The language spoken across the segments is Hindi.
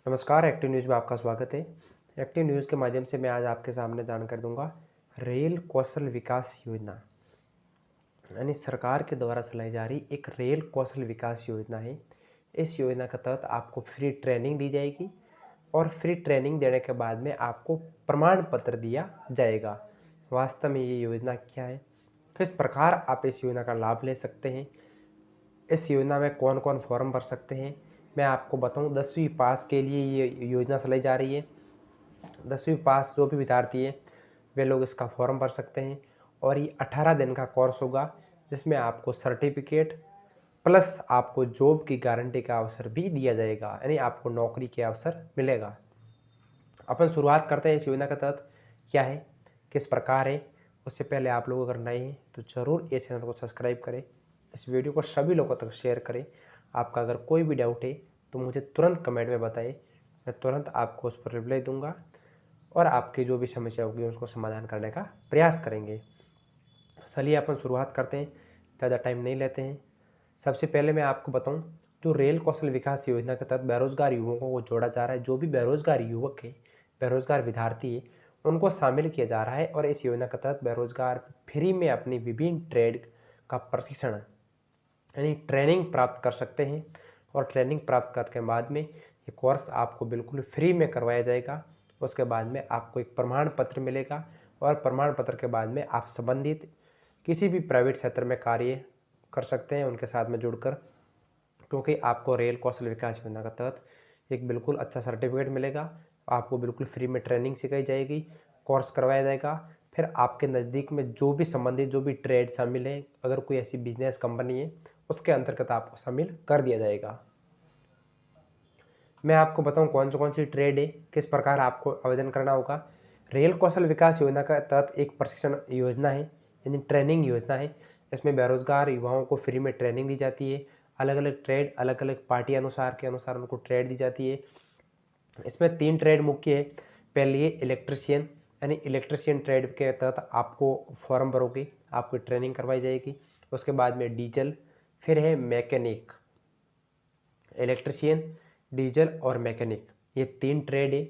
नमस्कार, एक्टिव न्यूज़ में आपका स्वागत है। एक्टिव न्यूज़ के माध्यम से मैं आज आपके सामने जानकारी दूंगा रेल कौशल विकास योजना, यानी सरकार के द्वारा चलाई जा रही एक रेल कौशल विकास योजना है। इस योजना के तहत आपको फ्री ट्रेनिंग दी जाएगी और फ्री ट्रेनिंग देने के बाद में आपको प्रमाण पत्र दिया जाएगा। वास्तव में ये योजना क्या है, किस प्रकार आप इस योजना का लाभ ले सकते हैं, इस योजना में कौन कौन फॉर्म भर सकते हैं, मैं आपको बताऊं। 10वीं पास के लिए ये योजना चलाई जा रही है। 10वीं पास जो भी विद्यार्थी है वे लोग इसका फॉर्म भर सकते हैं और ये 18 दिन का कोर्स होगा, जिसमें आपको सर्टिफिकेट प्लस आपको जॉब की गारंटी का अवसर भी दिया जाएगा, यानी आपको नौकरी के अवसर मिलेगा। अपन शुरुआत करते हैं इस योजना के तहत क्या है, किस प्रकार है। उससे पहले आप लोग अगर नए हैं तो ज़रूर इस चैनल को सब्सक्राइब करें, इस वीडियो को सभी लोगों तक शेयर करें। आपका अगर कोई भी डाउट है तो मुझे तुरंत कमेंट में बताएं, मैं तुरंत आपको उस पर रिप्लाई दूंगा और आपकी जो भी समस्या होगी उसको समाधान करने का प्रयास करेंगे। चलिए अपन शुरुआत करते हैं, ज़्यादा टाइम नहीं लेते हैं। सबसे पहले मैं आपको बताऊं, जो रेल कौशल विकास योजना के तहत बेरोजगार युवकों को जोड़ा जा रहा है। जो भी बेरोजगार युवक है, बेरोजगार विद्यार्थी है, उनको शामिल किया जा रहा है और इस योजना के तहत बेरोजगार फ्री में अपनी विभिन्न ट्रेड का प्रशिक्षण यानी ट्रेनिंग प्राप्त कर सकते हैं। और ट्रेनिंग प्राप्त करने के बाद में ये कोर्स आपको बिल्कुल फ्री में करवाया जाएगा। उसके बाद में आपको एक प्रमाण पत्र मिलेगा और प्रमाण पत्र के बाद में आप संबंधित किसी भी प्राइवेट क्षेत्र में कार्य कर सकते हैं उनके साथ में जुड़कर, क्योंकि आपको रेल कौशल विकास योजना के तहत एक बिल्कुल अच्छा सर्टिफिकेट मिलेगा। आपको बिल्कुल फ्री में ट्रेनिंग सिखाई जाएगी, कोर्स करवाया जाएगा। फिर आपके नज़दीक में जो भी संबंधित जो भी ट्रेड शामिल है, अगर कोई ऐसी बिजनेस कंपनी है उसके अंतर्गत आपको शामिल कर दिया जाएगा। मैं आपको बताऊं कौन सी ट्रेड है, किस प्रकार आपको आवेदन करना होगा। रेल कौशल विकास योजना के तहत एक प्रशिक्षण योजना है, यानी ट्रेनिंग योजना है। इसमें बेरोजगार युवाओं को फ्री में ट्रेनिंग दी जाती है। अलग अलग ट्रेड, अलग अलग पार्टी अनुसार उनको ट्रेड दी जाती है। इसमें 3 ट्रेड मुख्य है। पहली है इलेक्ट्रिशियन, यानी इलेक्ट्रिशियन ट्रेड के तहत आपको फॉर्म भरोगे, आपको ट्रेनिंग करवाई जाएगी। उसके बाद में डीजल, फिर है मैकेनिक। इलेक्ट्रिशियन, डीजल और मैकेनिक, ये 3 ट्रेड है।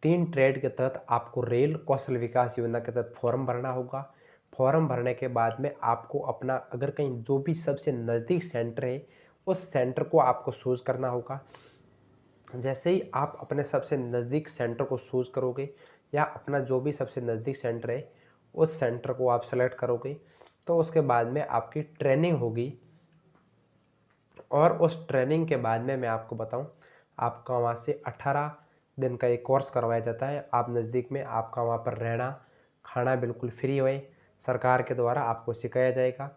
3 ट्रेड के तहत आपको रेल कौशल विकास योजना के तहत फॉर्म भरना होगा। फॉर्म भरने के बाद में आपको अपना अगर कहीं जो भी सबसे नज़दीक सेंटर है उस सेंटर को आपको चूज करना होगा। जैसे ही आप अपने सबसे नज़दीक सेंटर को चूज करोगे या अपना जो भी सबसे नज़दीक सेंटर है उस सेंटर को आप सेलेक्ट करोगे, तो उसके बाद में आपकी ट्रेनिंग होगी। और उस ट्रेनिंग के बाद में मैं आपको बताऊं, आपका वहाँ से 18 दिन का एक कोर्स करवाया जाता है। आप नज़दीक में, आपका वहाँ पर रहना खाना बिल्कुल फ्री होए, सरकार के द्वारा आपको सिखाया जाएगा।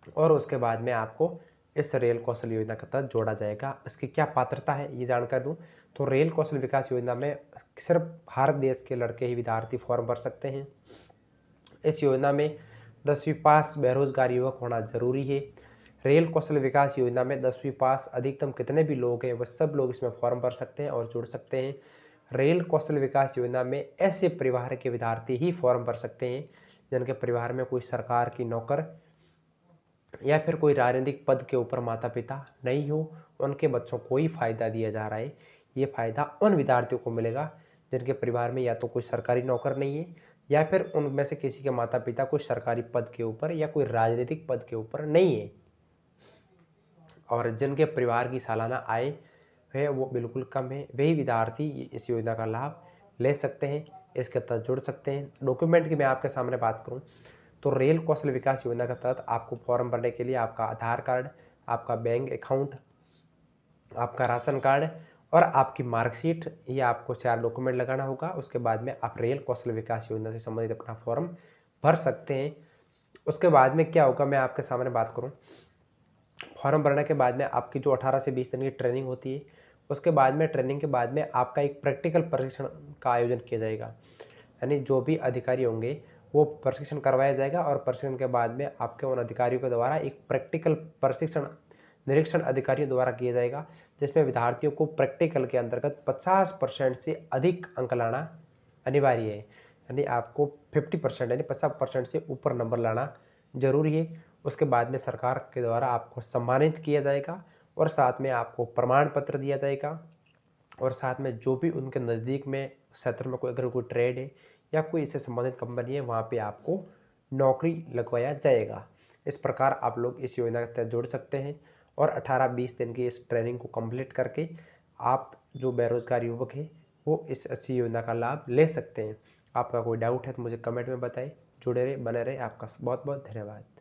और उसके बाद में आपको इस रेल कौशल योजना के तहत जोड़ा जाएगा। इसकी क्या पात्रता है ये जानकर दूं, तो रेल कौशल विकास योजना में सिर्फ भारत देश के लड़के ही विद्यार्थी फॉर्म भर सकते हैं। इस योजना में 10वीं पास बेरोजगार युवक होना जरूरी है। रेल कौशल विकास योजना में 10वीं पास अधिकतम कितने भी लोग हैं वह सब लोग इसमें फॉर्म भर सकते हैं और जुड़ सकते हैं। रेल कौशल विकास योजना में ऐसे परिवार के विद्यार्थी ही फॉर्म भर सकते हैं जिनके परिवार में कोई सरकार की नौकर या फिर कोई राजनीतिक पद के ऊपर माता पिता नहीं हो, उनके बच्चों को ही फायदा दिया जा रहा है। ये फायदा उन विद्यार्थियों को मिलेगा जिनके परिवार में या तो कोई सरकारी नौकर नहीं है या फिर उनमें से किसी के माता पिता कोई सरकारी पद के ऊपर या कोई राजनीतिक पद के ऊपर नहीं है और जिनके परिवार की सालाना आय है वो बिल्कुल कम है, वही विद्यार्थी इस योजना का लाभ ले सकते हैं, इसके तहत जुड़ सकते हैं। डॉक्यूमेंट की मैं आपके सामने बात करूं तो रेल कौशल विकास योजना के तहत आपको फॉर्म भरने के लिए आपका आधार कार्ड, आपका बैंक अकाउंट, आपका राशन कार्ड और आपकी मार्कशीट, ये आपको 4 डॉक्यूमेंट लगाना होगा। उसके बाद में आप रेल कौशल विकास योजना से संबंधित अपना फॉर्म भर सकते हैं। उसके बाद में क्या होगा मैं आपके सामने बात करूं, फॉर्म भरने के बाद में आपकी जो 18 से 20 दिन की ट्रेनिंग होती है, उसके बाद में ट्रेनिंग के बाद में आपका एक प्रैक्टिकल प्रशिक्षण का आयोजन किया जाएगा। यानी जो भी अधिकारी होंगे वो प्रशिक्षण करवाया जाएगा और प्रशिक्षण के बाद में आपके उन अधिकारियों के द्वारा एक प्रैक्टिकल प्रशिक्षण निरीक्षण अधिकारियों द्वारा किया जाएगा, जिसमें विद्यार्थियों को प्रैक्टिकल के अंतर्गत 50% से अधिक अंक लाना अनिवार्य है। यानी आपको 50% यानी 50% से ऊपर नंबर लाना जरूरी है। उसके बाद में सरकार के द्वारा आपको सम्मानित किया जाएगा और साथ में आपको प्रमाण पत्र दिया जाएगा और साथ में जो भी उनके नज़दीक में क्षेत्र में कोई अगर कोई ट्रेड है या कोई इससे संबंधित कंपनी है, वहाँ पे आपको नौकरी लगवाया जाएगा। इस प्रकार आप लोग इस योजना के तहत जुड़ सकते हैं और 18-20 दिन की इस ट्रेनिंग को कंप्लीट करके आप जो बेरोजगार युवक हैं वो इस योजना का लाभ ले सकते हैं। आपका कोई डाउट है तो मुझे कमेंट में बताएं। जुड़े रहे, बने रहे। आपका बहुत बहुत धन्यवाद।